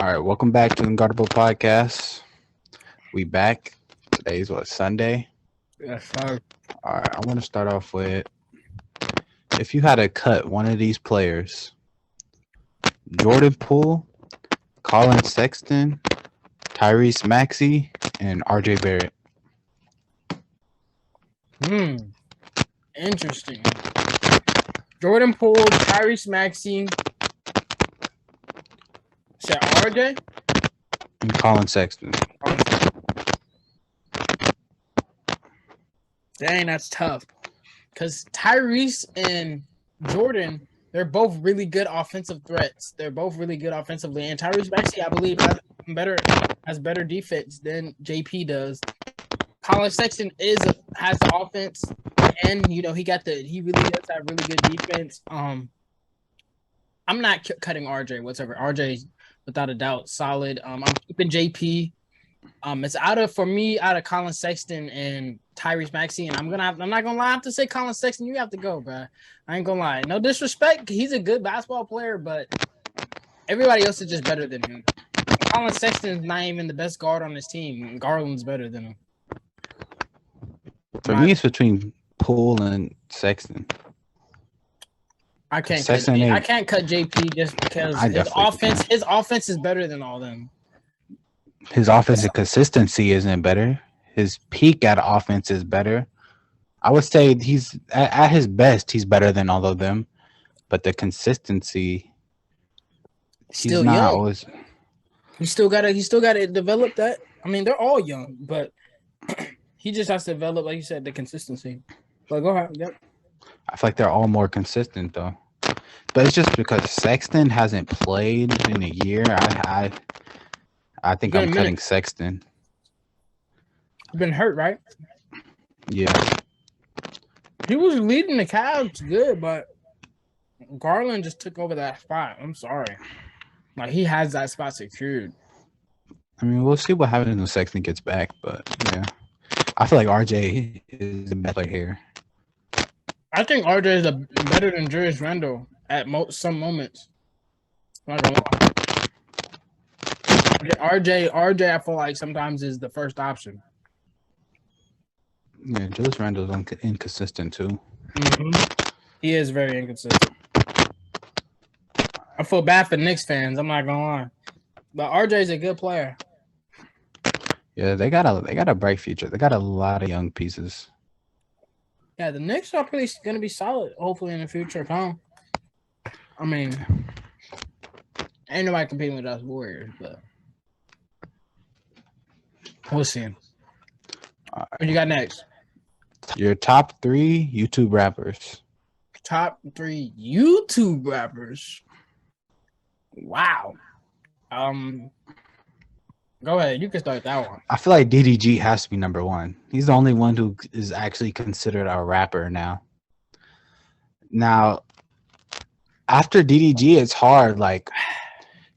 All right, welcome back to the Unguardable Podcast. We back. Today's Sunday. Yes, sir. All right, I want to start off with if you had to cut one of these players, Jordan Poole, Colin Sexton, Tyrese Maxey, and RJ Barrett. Interesting. Jordan Poole, Tyrese Maxey, said RJ, and Colin Sexton. Dang, that's tough. Because Tyrese and Jordan, they're both really good offensive threats. They're both really good offensively. And Tyrese Maxey, I believe, has better defense than JP does. Colin Sexton has the offense, and he really does have really good defense. I'm not cutting RJ whatsoever. RJ, without a doubt, solid. I'm keeping JP. It's out of Colin Sexton and Tyrese Maxey, and I'm not gonna lie. I have to say Colin Sexton, you have to go, bro. I ain't gonna lie. No disrespect, he's a good basketball player, but everybody else is just better than him. Colin Sexton is not even the best guard on his team. Garland's better than him. For me, it's between Poole and Sexton. I can't cut JP just because his offense is better than all them. His offensive consistency isn't better. His peak at offense is better. I would say he's at his best. He's better than all of them, but the consistency, he's still not young. always. He still gotta develop that. I mean, they're all young, but he just has to develop, like you said, the consistency. But go ahead. Yep. I feel like they're all more consistent though, but it's just because Sexton hasn't played in a year. I think I'm cutting Sexton. You've been hurt, right? Yeah. He was leading the Cavs good, but Garland just took over that spot. I'm sorry. Like, he has that spot secured. I mean, we'll see what happens when Sexton gets back, but yeah. I feel like RJ is the best player here. I think RJ is better than Julius Randle at some moments. I'm not gonna lie. RJ, I feel like sometimes is the first option. Yeah, Julius Randle's inconsistent too. Mm-hmm. He is very inconsistent. I feel bad for Knicks fans. I'm not gonna lie, but RJ's a good player. Yeah, they got a bright future. They got a lot of young pieces. Yeah, the Knicks are pretty gonna be solid. Hopefully in the future, Tom. I mean, ain't nobody competing with us Warriors, but we'll see. What you got next? Your top 3 YouTube rappers. Top 3 YouTube rappers. Wow. Go ahead. You can start that one. I feel like DDG has to be number 1. He's the only one who is actually considered a rapper now. Now, after DDG, it's hard, like,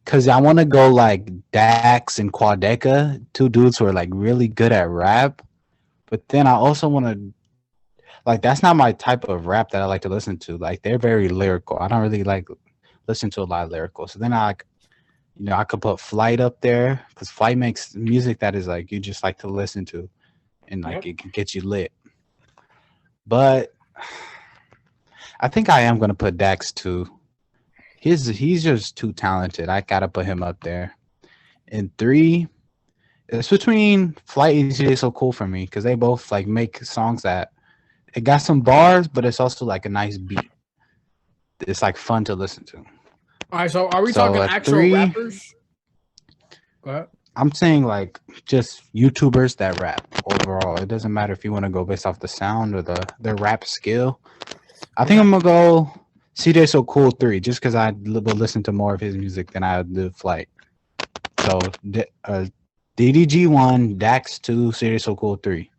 because I want to go like Dax and Quadeca, 2 dudes who are like really good at rap. But then I also want to, like, that's not my type of rap that I like to listen to. Like, they're very lyrical. I don't really like listen to a lot of lyrical. So then I could put Flight up there because Flight makes music that is like you just like to listen to, and like it can get you lit. But I think I am gonna put Dax too. He's just too talented. I gotta put him up there. And 3, it's between Flight and CJ So Cool for me because they both like make songs that it got some bars, but it's also like a nice beat. It's like fun to listen to. All right, so are we talking actual rappers? Go ahead. I'm saying like just YouTubers that rap overall. It doesn't matter if you want to go based off the sound or their rap skill. I think I'm gonna go CJ So Cool 3 just because I will listen to more of his music than I do Flight. So DDG 1, Dax 2, CJ So Cool 3.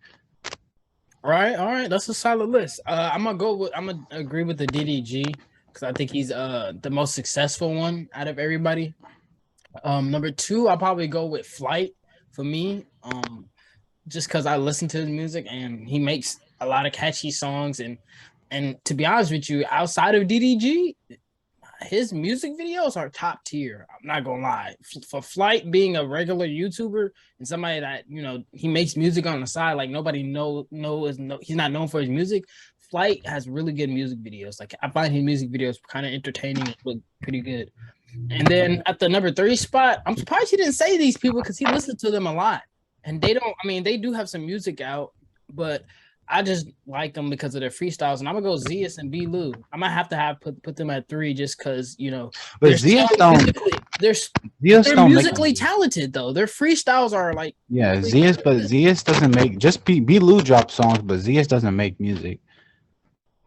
All right, that's a solid list. I'm gonna agree with the DDG because I think he's the most successful one out of everybody. Number 2, I'll probably go with Flight for me. Just because I listen to his music and he makes a lot of catchy songs and to be honest with you, outside of DDG, his music videos are top tier. I'm not gonna lie. For Flight being a regular YouTuber and somebody that he makes music on the side, like nobody he's not known for his music. Flight has really good music videos. Like I find his music videos kind of entertaining and look pretty good. And then at the number 3 spot, I'm surprised he didn't say these people because he listens to them a lot. And they don't. I mean, they do have some music out, but I just like them because of their freestyles, and I'm gonna go Zeus and B. Lou. I might have to put them at 3 just because But Zeus don't. They're musically talented though. Their freestyles are like really Zeus, but Zeus doesn't make just B. Lou drops songs, but Zeus doesn't make music.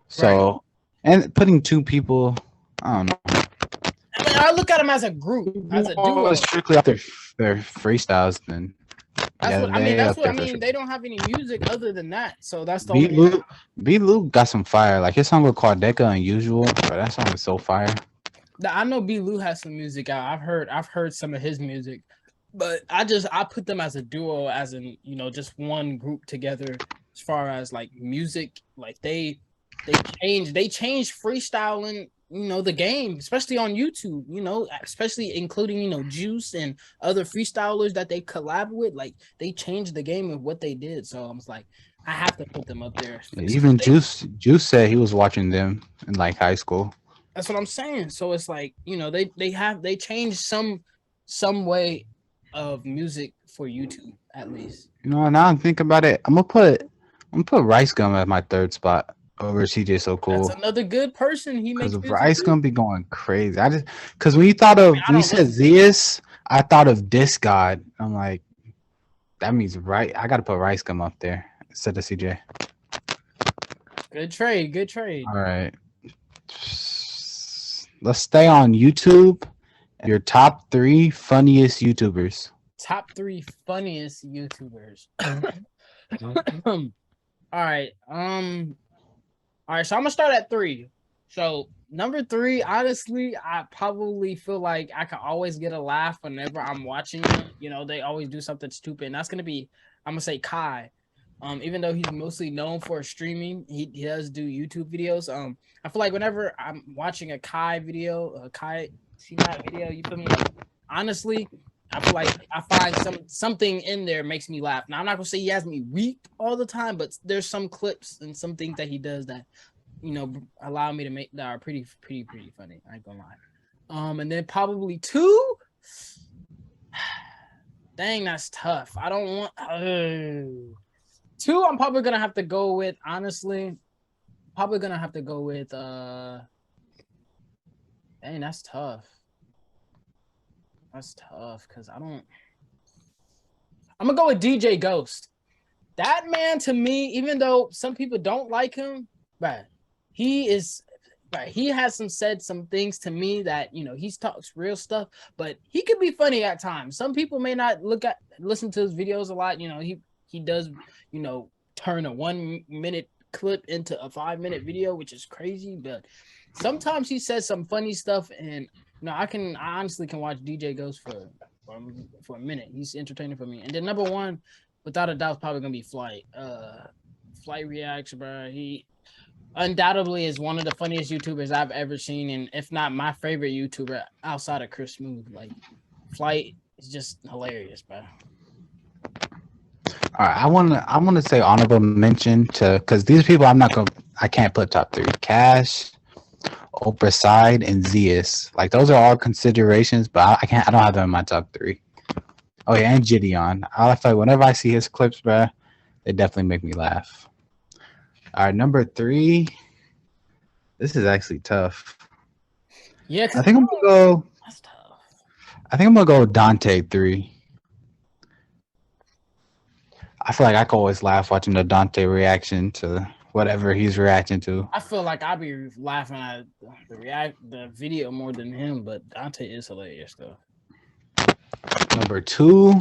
So, right. And putting 2 people, I don't know. I mean, I look at them as a group, as a duo. Strictly off their freestyles, then. That's what I mean. They don't have any music other than that, so that's the only. B. Lou got some fire. Like his song with Quadeca Unusual, but that song is so fire. I know B. Lou has some music out. I've heard some of his music, but I put them as a duo, as in just one group together. As far as like music, like they changed freestyling. The game, especially on YouTube, especially including, Juice and other freestylers that they collab with, like they changed the game of what they did. So I was like, I have to put them up there. Even Juice said he was watching them in like high school. That's what I'm saying. So it's like, they changed some way of music for YouTube, at least. Now I'm thinking about it, I'm gonna put Rice Gum at my 3rd spot. Over CJ So Cool. That's another good person. He makes Rice gonna be going crazy. Because when you thought of when you said Zeus, I thought of Disc God. I'm like, that means I gotta put Rice Gum up there instead of CJ. Good trade. All right. Let's stay on YouTube. Your top 3 funniest YouTubers. Top 3 funniest YouTubers. All right, so I'm gonna start at 3. So number 3, honestly, I probably feel like I can always get a laugh whenever I'm watching them. They always do something stupid, and that's gonna be, I'm gonna say Kai. Even though he's mostly known for streaming, he does do YouTube videos. I feel like whenever I'm watching a Kai video, you feel me? Like, honestly, I feel like I find something in there makes me laugh. Now I'm not gonna say he has me weak all the time, but there's some clips and some things that he does that allow me to make that are pretty funny. I ain't gonna lie. And then probably 2. Dang, that's tough. I don't want 2. I'm probably gonna have to go with, honestly. Probably gonna have to go with. Dang, that's tough. That's tough because I'm gonna go with DJ Ghost. That man, to me, even though some people don't like him, but he has said some things to me that he talks real stuff, but he could be funny at times. Some people may not listen to his videos a lot. He does turn a 1-minute clip into a 5-minute video, which is crazy, but sometimes he says some funny stuff, and I honestly can watch DJ Ghost for a minute. He's entertaining for me. And then number 1, without a doubt, is probably gonna be Flight. Flight reacts, bro. He undoubtedly is one of the funniest YouTubers I've ever seen, and if not my favorite YouTuber outside of Chris Smooth. Like Flight is just hilarious, bro. All right, I want to say honorable mention to, because these people I can't put top 3. Cash, Oprah Side, and Zeus. Like those are all considerations, but I don't have them in my top 3. Oh yeah, and Gideon. I feel like whenever I see his clips, bro, they definitely make me laugh. All right, number 3. This is actually tough. Yeah, I think I'm gonna go. That's tough. I think I'm gonna go with Dante 3. I feel like I could always laugh watching the Dante reaction to whatever he's reacting to. I feel like I'd be laughing at the video more than him, but Dante is hilarious though. Number 2,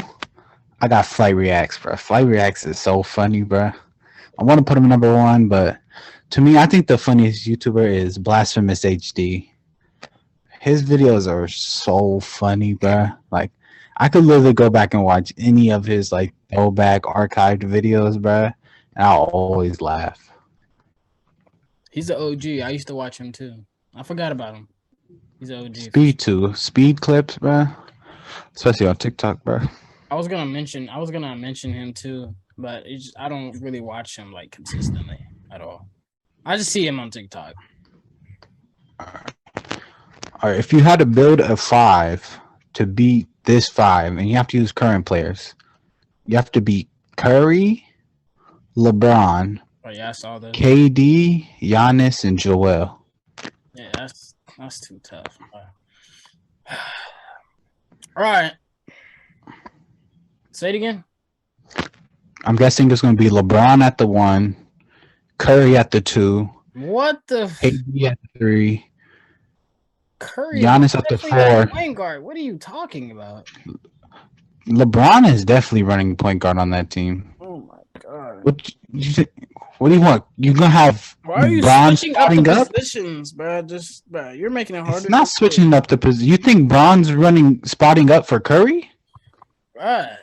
I got Flight Reacts, bro. Flight Reacts is so funny, bro. I want to put him number 1, but to me, I think the funniest YouTuber is Blasphemous HD. His videos are so funny, bro. Like, I could literally go back and watch any of his like throwback archived videos, bro, and I'll always laugh. He's an OG. I used to watch him too. I forgot about him. He's OG. Speed 2. Speed clips, bro. Especially on TikTok, bro. I was gonna mention him too, but I don't really watch him like consistently at all. I just see him on TikTok. All right, if you had to build a 5 to beat this 5, and you have to use current players, you have to beat Curry, LeBron, Oh yeah, I saw this. KD, Giannis, and Joel. Yeah, that's too tough. All right. Say it again. I'm guessing it's going to be LeBron at the 1, Curry at the 2, What the? KD at the 3, Curry, Giannis at the 4. Point guard. What are you talking about? LeBron is definitely running point guard on that team. Oh my god! What do you want? You're gonna have Why are you Bron switching up the starting positions, bro? Bro, you're making it harder. It's not switching up the position. You think Bron's spotting up for Curry? Right.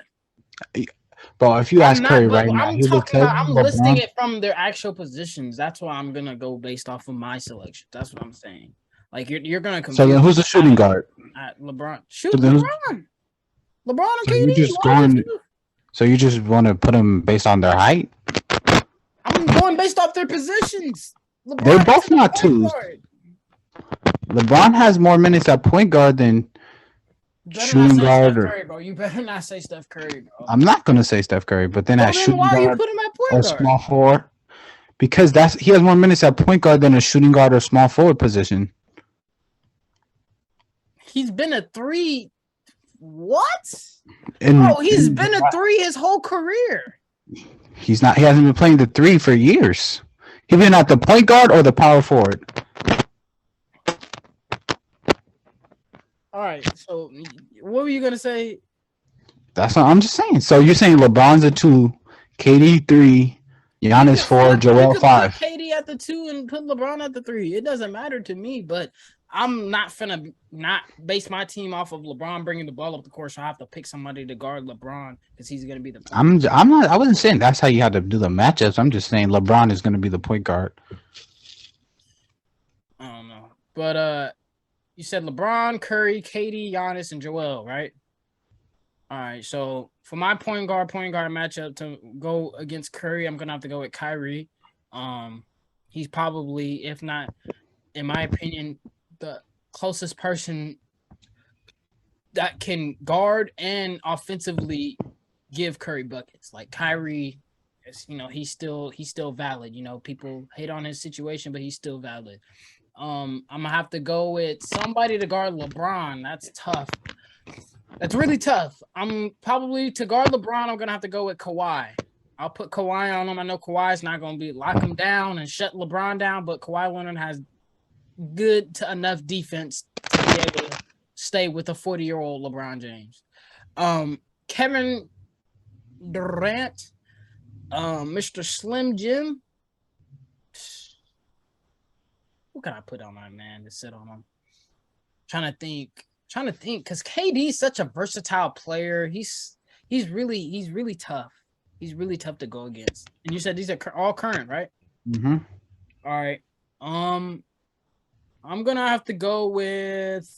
But if you ask Curry right now, I'm listing it from their actual positions. That's why I'm gonna go based off of my selection. That's what I'm saying. Like you're gonna compare. So then, who's the shooting guard? At LeBron. Shoot LeBron. LeBron or so KD. You just going, so you just want to put them based on their height? I'm going based off their positions. LeBron They're both not twos. LeBron has more minutes at point guard than shooting guard. Curry, bro. You better not say Steph Curry, bro. I'm not gonna say Steph Curry, but then at shooting why guard are you putting him at point or guard? small forward, because he has more minutes at point guard than a shooting guard or small forward position. He's been a 3. What? He's been a 3 his whole career. He's not. He hasn't been playing the 3 for years. He's been at the point guard or the power forward. All right. So, what were you gonna say? That's what I'm just saying. So you're saying LeBron's a 2, KD 3, Giannis 4, Joel 5. Put KD at the 2 and put LeBron at the 3. It doesn't matter to me, but I'm not finna not base my team off of LeBron bringing the ball up the court. So I have to pick somebody to guard LeBron because he's gonna be the. I'm not. I wasn't saying that's how you had to do the matchups. I'm just saying LeBron is gonna be the point guard. I don't know, but you said LeBron, Curry, KD, Giannis, and Joel, right? All right. So for my point guard matchup to go against Curry, I'm gonna have to go with Kyrie. He's probably, if not, in my opinion, the closest person that can guard and offensively give Curry buckets. Like Kyrie, he's still valid. People hate on his situation, but he's still valid. I'm gonna have to go with somebody to guard LeBron. That's tough. That's really tough. I'm probably to guard LeBron. I'm gonna have to go with Kawhi. I'll put Kawhi on him. I know Kawhi's not gonna be lock him down and shut LeBron down, but Kawhi Leonard has good to enough defense to be able to stay with a 40-year-old LeBron James. Kevin Durant, Mr. Slim Jim. What can I put on that man to sit on him? Trying to think because KD is such a versatile player. He's really tough. He's really tough to go against. And you said these are all current, right? Mm-hmm. All right. I'm gonna have to go with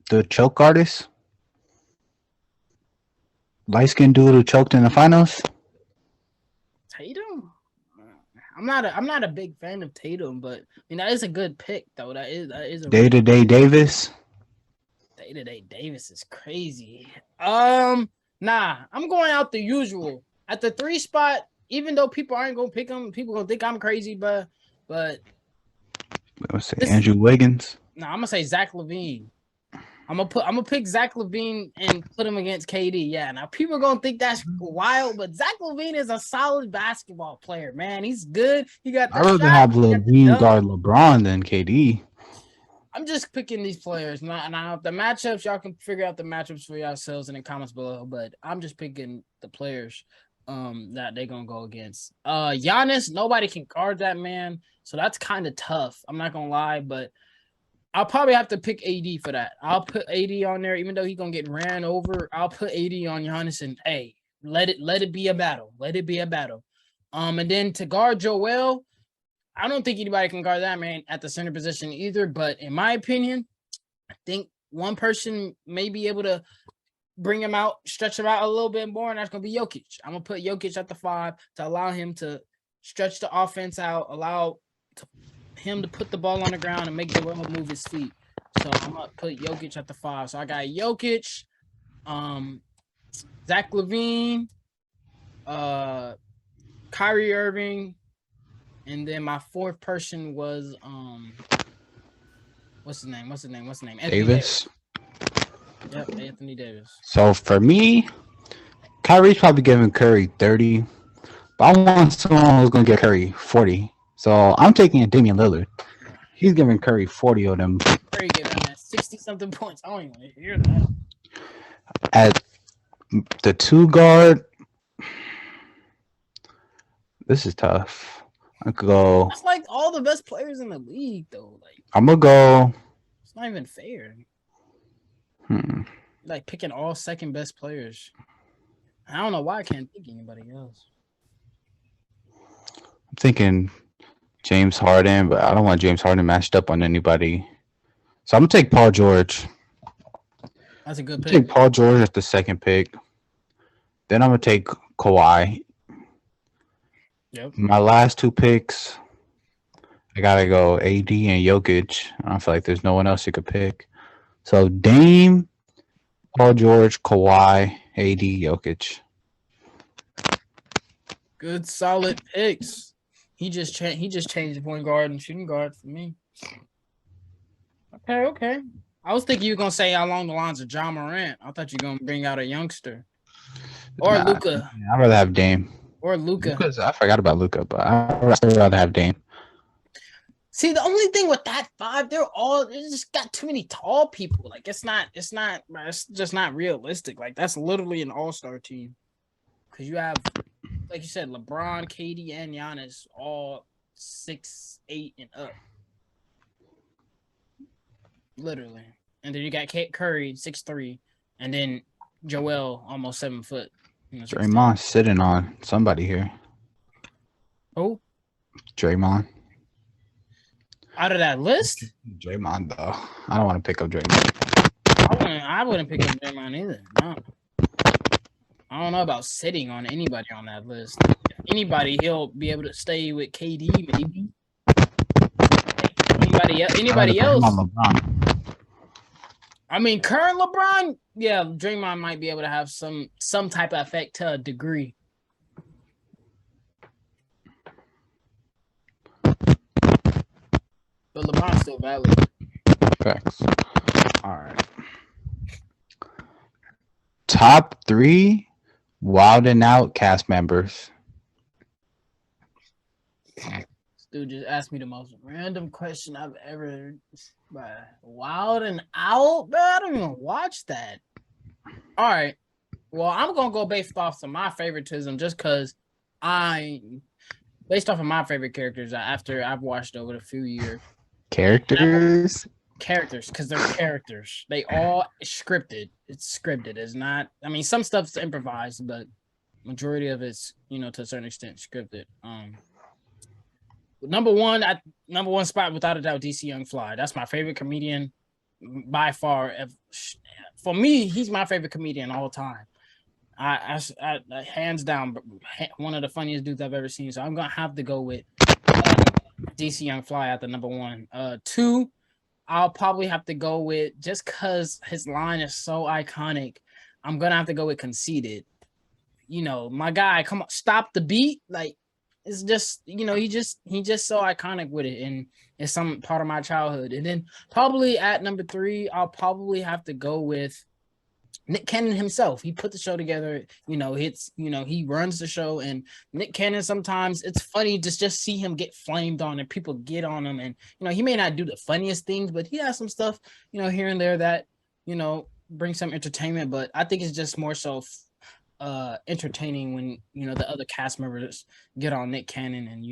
the choke artist. Light-skinned dude who choked in the finals. Tatum. I'm not a big fan of Tatum, but that is a good pick though. That is a Day-to-day Davis. Day-to-day Davis is crazy. Nah, I'm going out the usual at the 3 spot. Even though people aren't gonna pick him, people gonna think I'm crazy, but let's say Andrew Wiggins. No, I'm gonna say Zach LaVine. I'm gonna pick Zach LaVine and put him against KD. Yeah, now people are gonna think that's wild, but Zach LaVine is a solid basketball player, man. He's good. He got. I'd rather have LaVine guard LeBron than KD. I'm just picking these players. Now the matchups, y'all can figure out the matchups for yourselves in the comments below. But I'm just picking the players that they're gonna go against. Giannis, nobody can guard that man, so that's kind of tough. I'm not gonna lie, but I'll probably have to pick AD for that. I'll put AD on there, even though he's gonna get ran over. I'll put AD on Giannis and hey, let it be a battle. Let it be a battle. And then to guard Joel, I don't think anybody can guard that man at the center position either. But in my opinion, I think one person may be able to bring him out, stretch him out a little bit more, and that's going to be Jokic. I'm going to put Jokic at the 5 to allow him to stretch the offense out, allow him to put the ball on the ground and make Joel move his feet. So I'm going to put Jokic at the 5. So I got Jokic, Zach LaVine, Kyrie Irving, and then my fourth person was what's his name? Anthony Davis. Yep, Anthony Davis. So for me, Kyrie's probably giving Curry 30, but I want someone who's gonna get Curry 40. So I'm taking Damian Lillard. He's giving Curry 40 of them. Curry giving him 60-something points. I don't even want to hear that. At the 2 guard, this is tough. I could go. That's like all the best players in the league, though. Like I'm gonna go. It's not even fair. Hmm. Like picking all second best players. I don't know why I can't think of anybody else. I'm thinking James Harden, but I don't want James Harden matched up on anybody. So I'm gonna take Paul George. That's a good pick. Take Paul George at the 2nd pick. Then I'm gonna take Kawhi. Yep. My last 2 picks, I gotta go AD and Jokic. I don't feel like there's no one else you could pick. So Dame, Paul George, Kawhi, AD, Jokic. Good solid picks. He just changed the point guard and shooting guard for me. Okay. I was thinking you were gonna say along the lines of John Morant. I thought you were gonna bring out a youngster. Or Luka. I'd rather have Dame. Or Luka. I forgot about Luka, but I'd still rather have Dame. See, the only thing with that 5, they just got too many tall people. Like it's just not realistic. Like that's literally an all-star team. Because you have, like you said, LeBron, KD, and Giannis all 6'8" and up. Literally. And then you got Curry, 6'3", and then Joel, almost 7 foot. Draymond sitting on somebody here. Oh? Draymond. Out of that list? Draymond, though. I don't want to pick up Draymond. I wouldn't pick up Draymond either. No. I don't know about sitting on anybody on that list. If anybody, he'll be able to stay with KD, maybe. Anybody else? I mean, current LeBron, yeah, Draymond might be able to have some type of effect to a degree. But LeBron's still valid. Facts. All right. Top 3 WildnOut cast members. Dude just asked me the most random question I've ever. WildnOut? Bro, I don't even watch that. All right. Well, I'm gonna go based off of my favoritism, just because based off of my favorite characters after I've watched over a few years. Characters, because they're characters. They all scripted. It's scripted. It's not. I mean, some stuff's improvised, but majority of it's to a certain extent scripted. Number one spot without a doubt, DC Young Fly. That's my favorite comedian by far. For me, he's my favorite comedian all time. I hands down one of the funniest dudes I've ever seen. So I'm gonna have to go with DC Young Fly at the number 1. 2, I'll probably have to go with, just because his line is so iconic, I'm gonna have to go with Conceited. My guy, come on, stop the beat. Like, it's just, he just so iconic with it, and it's some part of my childhood. And then probably at number 3, I'll probably have to go with Nick Cannon himself. He put the show together. He runs the show, and Nick Cannon, sometimes it's funny to just see him get flamed on and people get on him. And, he may not do the funniest things, but he has some stuff, here and there that, bring some entertainment. But I think it's just more so entertaining when, the other cast members get on Nick Cannon and,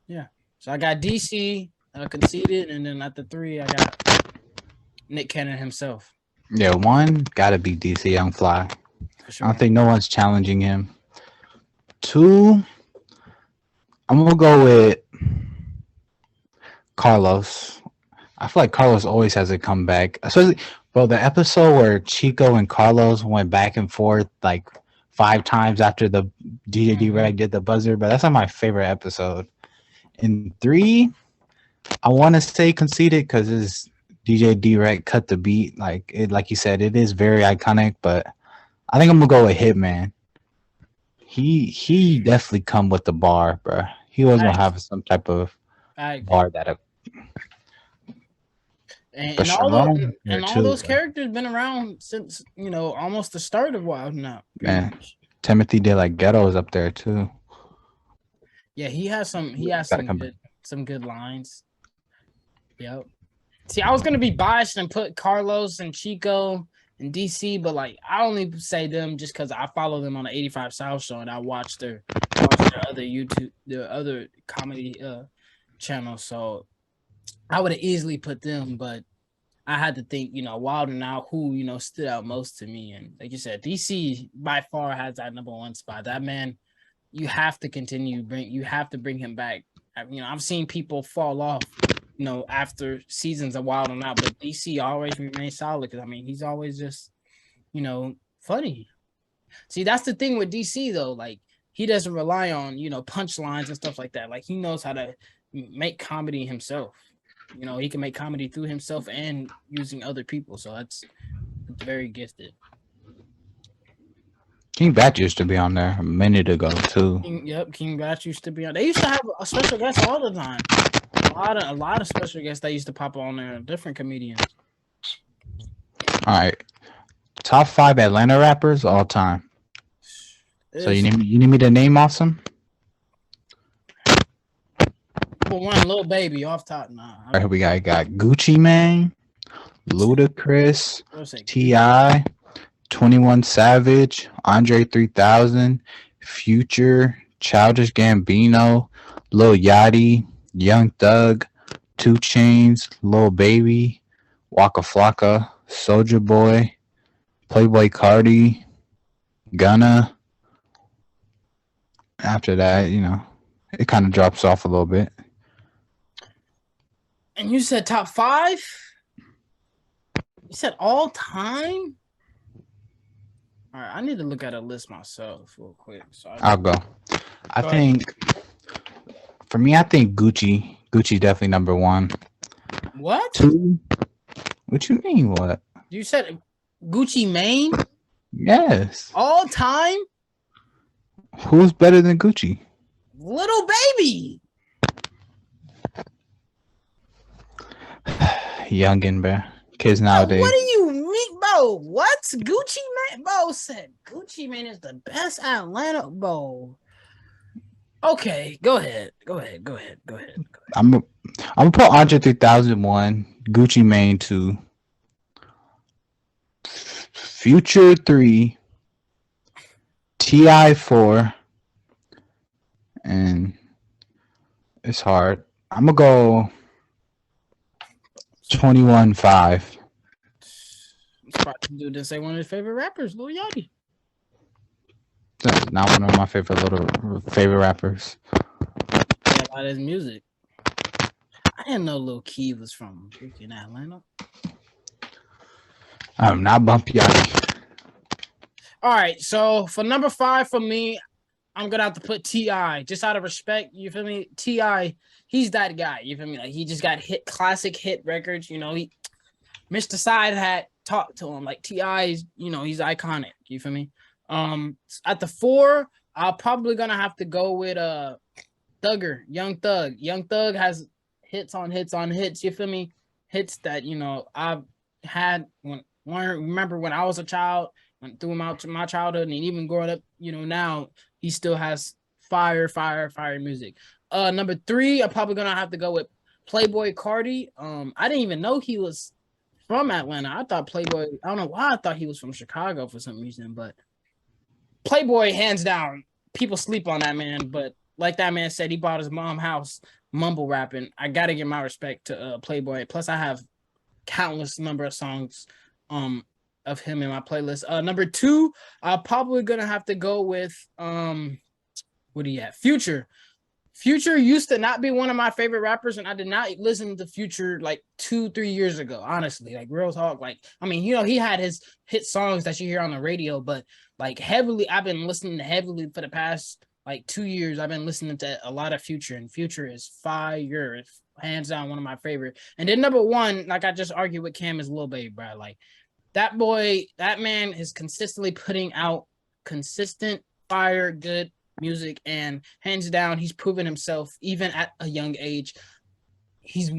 yeah. So I got DC, Conceited, and then at the 3, I got Nick Cannon himself. Yeah, 1 gotta be DC Young Fly. Sure. I don't think no one's challenging him. 2, I'm gonna go with Carlos. I feel like Carlos always has a comeback, especially bro. The episode where Chico and Carlos went back and forth like 5 times after the DJ Reg did the buzzer, but that's not my favorite episode. In 3, I want to say conceded because his DJ Reg cut the beat. Like it, like you said, it is very iconic. But I think I'm gonna go with Hitman. He definitely come with the bar, bro. He was gonna have some type of bar that. And all those characters been around since almost the start of WildnOut. Man, Timothy De La Ghetto is up there too. Yeah, he has some good lines. Yep. See, I was gonna be biased and put Carlos and Chico and DC, but like I only say them just because I follow them on the 85 South show and I watch their other comedy channels. So I would have easily put them, but I had to think, WildnOut, who stood out most to me, and like you said, DC by far has that number one spot. That man, you have to bring him back. I've seen people fall off, after seasons of WildnOut, but DC always remains solid because he's always just, funny. See, that's the thing with DC though. Like he doesn't rely on punchlines and stuff like that. Like he knows how to make comedy himself. He can make comedy through himself and using other people. So it's very gifted. King Batch used to be on there a minute ago too. King Batch used to be on. They used to have a special guest all the time. A lot of special guests that used to pop on there. Different comedians. All right, top 5 Atlanta rappers all time. So you need me to name off some? One, Lil Baby off top. Nah. All right, we got Gucci Mane, Ludacris, T.I., 21 Savage, Andre 3000, Future, Childish Gambino, Lil Yachty, Young Thug, 2 Chainz, Lil Baby, Waka Flocka, Soulja Boy, Playboy Cardi, Gunna. After that, it kind of drops off a little bit. And you said top 5? You said all time? All right, I need to look at a list myself real quick. So I'll go. I think Gucci definitely number 1. What? 2? What you mean? What? You said Gucci Mane? Yes. All time? Who's better than Gucci? Little Baby. Youngin, bro. Kids nowadays. What do you mean, bro? What? Gucci Mane? Bro said Gucci Mane is the best Atlanta, bro. Okay, go ahead. I'm gonna put Andre 3001, Gucci Mane 2, Future 3, T.I. 4, and it's hard. I'm gonna go 21-5. Dude didn't say one of his favorite rappers, Lil Yachty. That's not one of my favorite rappers. Yeah, about his music. I didn't know Lil Key was from freaking Atlanta. I'm not Bump Yachty. All right, so for number 5 for me, I'm gonna have to put T.I. just out of respect. You feel me? T.I. He's that guy. You feel me? Like he just got classic hit records. He Mr. Side Hat talked to him like T.I. is. He's iconic. You feel me? At the 4, I'm probably gonna have to go with Thugger, Young Thug. Young Thug has hits on hits on hits. You feel me? Hits that I've had remember when I was a child, went through my childhood, and even growing up. Now he still has fire music. Number 3, I'm probably gonna have to go with Playboy Cardi. I didn't even know he was from Atlanta. I thought Playboy. I don't know why I thought he was from Chicago for some reason, but Playboy, hands down. People sleep on that man, but like that man said, he bought his mom house mumble rapping. I gotta give my respect to Playboy. Plus, I have countless number of songs of him in my playlist. Number 2, I'm probably gonna have to go with what do you have? Future. Future used to not be one of my favorite rappers, and I did not listen to Future like 2-3 years ago. Honestly, like real talk. Like, I mean, he had his hit songs that you hear on the radio, but like heavily, I've been listening to heavily for the past like 2 years. I've been listening to a lot of Future, and Future is fire. It's hands down one of my favorite. And then number one, like I just argued with Cam, is Lil Baby, bro. Like that boy, that man is consistently putting out consistent fire, good music, and hands down, he's proven himself even at a young age. He's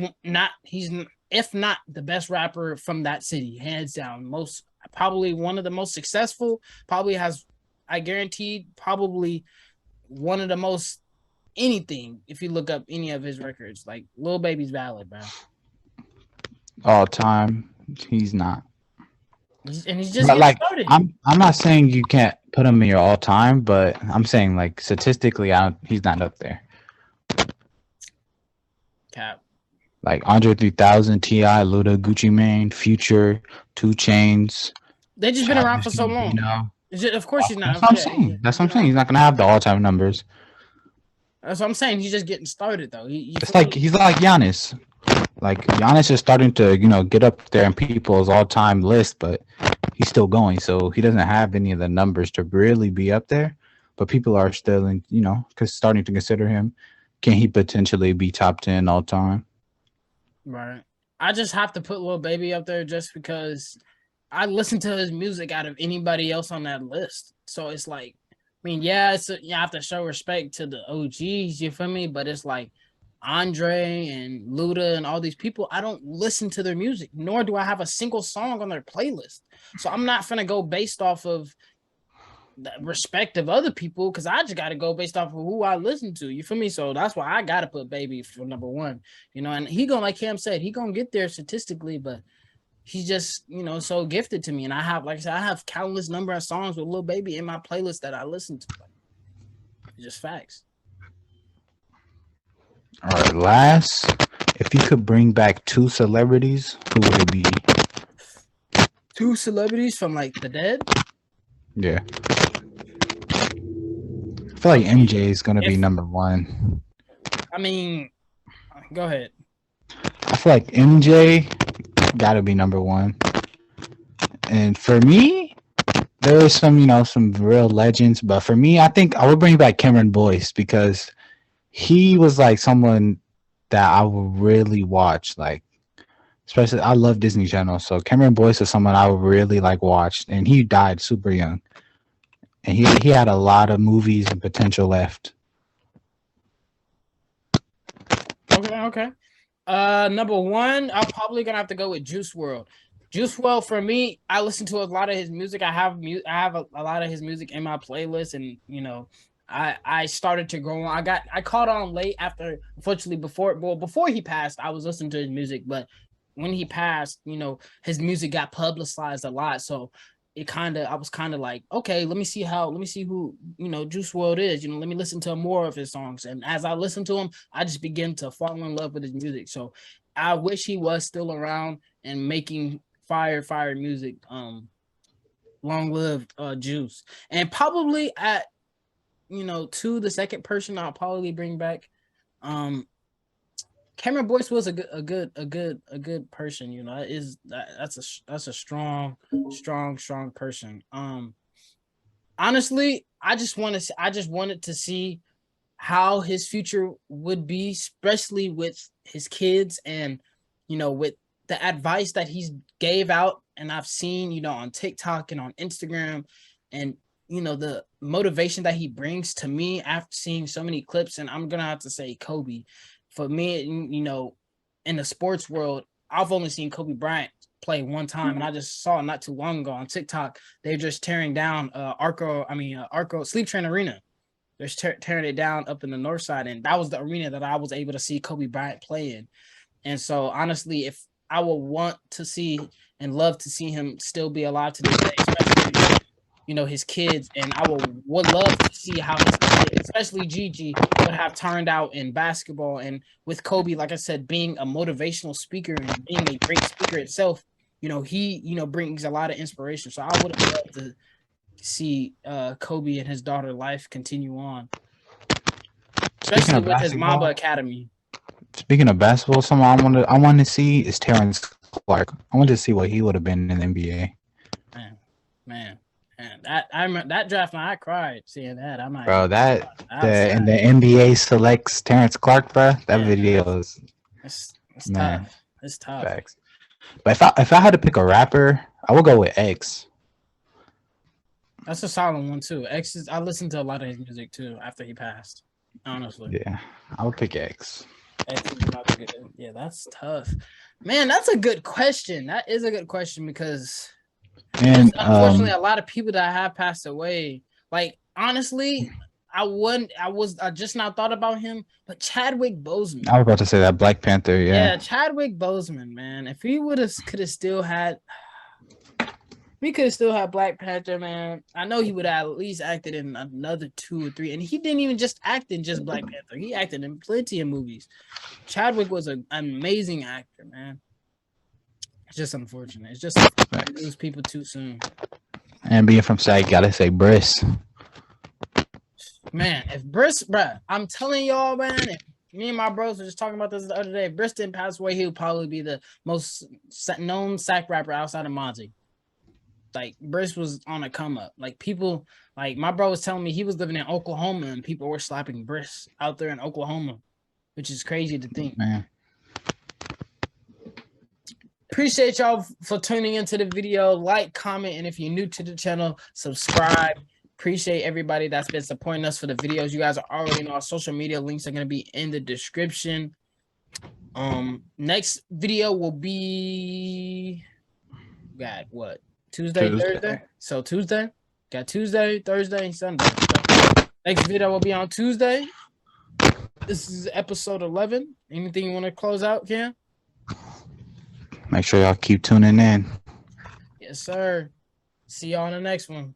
if not the best rapper from that city, hands down. Most probably one of the most successful. Probably has, I guaranteed, probably one of the most anything. If you look up any of his records, like Lil Baby's valid, bro. All time, he's not. He's just But getting like, started. I'm not saying you can't put him in your all time, but I'm saying like statistically, he's not up there. Cap. Like Andre 3000, T.I., Luda, Gucci Mane, Future, 2 Chainz. They just been around for so long. Of course he's not. That's what I'm saying. That's what I'm saying. He's not gonna have the all time numbers. That's what I'm saying. He's just getting started though. It's like he's like Giannis. Like Giannis is starting to, get up there in people's all-time list, but he's still going. So he doesn't have any of the numbers to really be up there. But people are still, starting to consider him. Can he potentially be top 10 all time? Right. I just have to put Lil Baby up there just because I listen to his music out of anybody else on that list. So it's like, I mean, yeah, you have to show respect to the OGs. You feel me? But it's like, Andre and Luda and all these people, I don't listen to their music, nor do I have a single song on their playlist. So I'm not gonna go based off of the respect of other people, because I just gotta go based off of who I listen to. You feel me? So that's why I gotta put Baby for number one. And he gonna, like Cam said, he gonna get there statistically, but he's just, so gifted to me. And I have, like I said, I have countless number of songs with Lil Baby in my playlist that I listen to. It's just facts. All right, last, if you could bring back 2 celebrities, who would it be? 2 celebrities from like the dead? Yeah. I feel like MJ is going to be number 1. I mean, go ahead. I feel like MJ got to be number 1. And for me, there's some, some real legends. But for me, I think I would bring back Cameron Boyce, because he was like someone that I would really watch, like, especially I love Disney Channel, so Cameron Boyce is someone I would really like watch, and he died super young, and he had a lot of movies and potential left. Okay. Number 1, I'm probably gonna have to go with Juice WRLD. Juice WRLD, for me, I listen to a lot of his music. I have a lot of his music in my playlist, and I started to grow on. I caught on late after, unfortunately, before he passed, I was listening to his music, but when he passed, his music got publicized a lot. So I was kind of like, okay, let me see who, Juice WRLD is, let me listen to more of his songs. And as I listened to him, I just began to fall in love with his music. So I wish he was still around and making fire music. Long live Juice. And probably at, to the second person I'll probably bring back, Cameron Boyce was a good person. That's a strong person. Honestly, I just wanted to see how his future would be, especially with his kids, and with the advice that he's gave out, and I've seen on TikTok and on Instagram, and the motivation that he brings to me after seeing so many clips. And I'm gonna have to say Kobe. For me, in the sports world, I've only seen Kobe Bryant play one time, and I just saw it not too long ago on TikTok. They're just tearing down Arco Sleep Train Arena. They're tearing it down up in the north side, and that was the arena that I was able to see Kobe Bryant play in. And so, honestly, if I would want to see and love to see him still be alive to this day, especially his kids, and I would love to see how his kids, especially Gigi, would have turned out in basketball. And with Kobe, like I said, being a motivational speaker and being a great speaker itself, he brings a lot of inspiration. So I would have loved to see Kobe and his daughter life continue on. especially with his Mamba Academy. Speaking of basketball, someone I want to see is Terrence Clark. I want to see what he would have been in the NBA. Man, that I remember that draft night. I cried seeing that. I'm like, bro, and the NBA selects Terrence Clark, bro. That video is it's tough. It's tough. Facts. But if I had to pick a rapper, I would go with X. That's a solid one too. X is. I listened to a lot of his music too after he passed. Honestly. Yeah, I would pick X. Yeah, that's tough. Man, that's a good question. That is a good question because and unfortunately a lot of people that have passed away. Like honestly, I just now thought about him, but Chadwick Boseman. I was about to say that Black Panther, Yeah, Chadwick Boseman, man. If he could have still had Black Panther, man. I know he would have at least acted in another 2 or 3. And he didn't even just act in just Black Panther. He acted in plenty of movies. Chadwick was an amazing actor, man. It's just unfortunate. It's just lose people too soon. And being from SAG, gotta say Briss. Man, if Briss, bruh, I'm telling y'all, man, if me and my bros were just talking about this the other day, if Briss didn't pass away, he would probably be the most known sack rapper outside of Monty. Like Briss was on a come up. Like people, like my bro was telling me he was living in Oklahoma and people were slapping Briss out there in Oklahoma, which is crazy to think. Man. Appreciate y'all for tuning into the video. Like, comment, and if you're new to the channel, subscribe. Appreciate everybody that's been supporting us for the videos. You guys are already know our social media links are gonna be in the description. Next video will be what? Tuesday, Thursday. So Tuesday, got Tuesday, Thursday, and Sunday. So next video will be on Tuesday. This is episode 11. Anything you want to close out, Cam? Make sure y'all keep tuning in. Yes, sir. See y'all on the next one.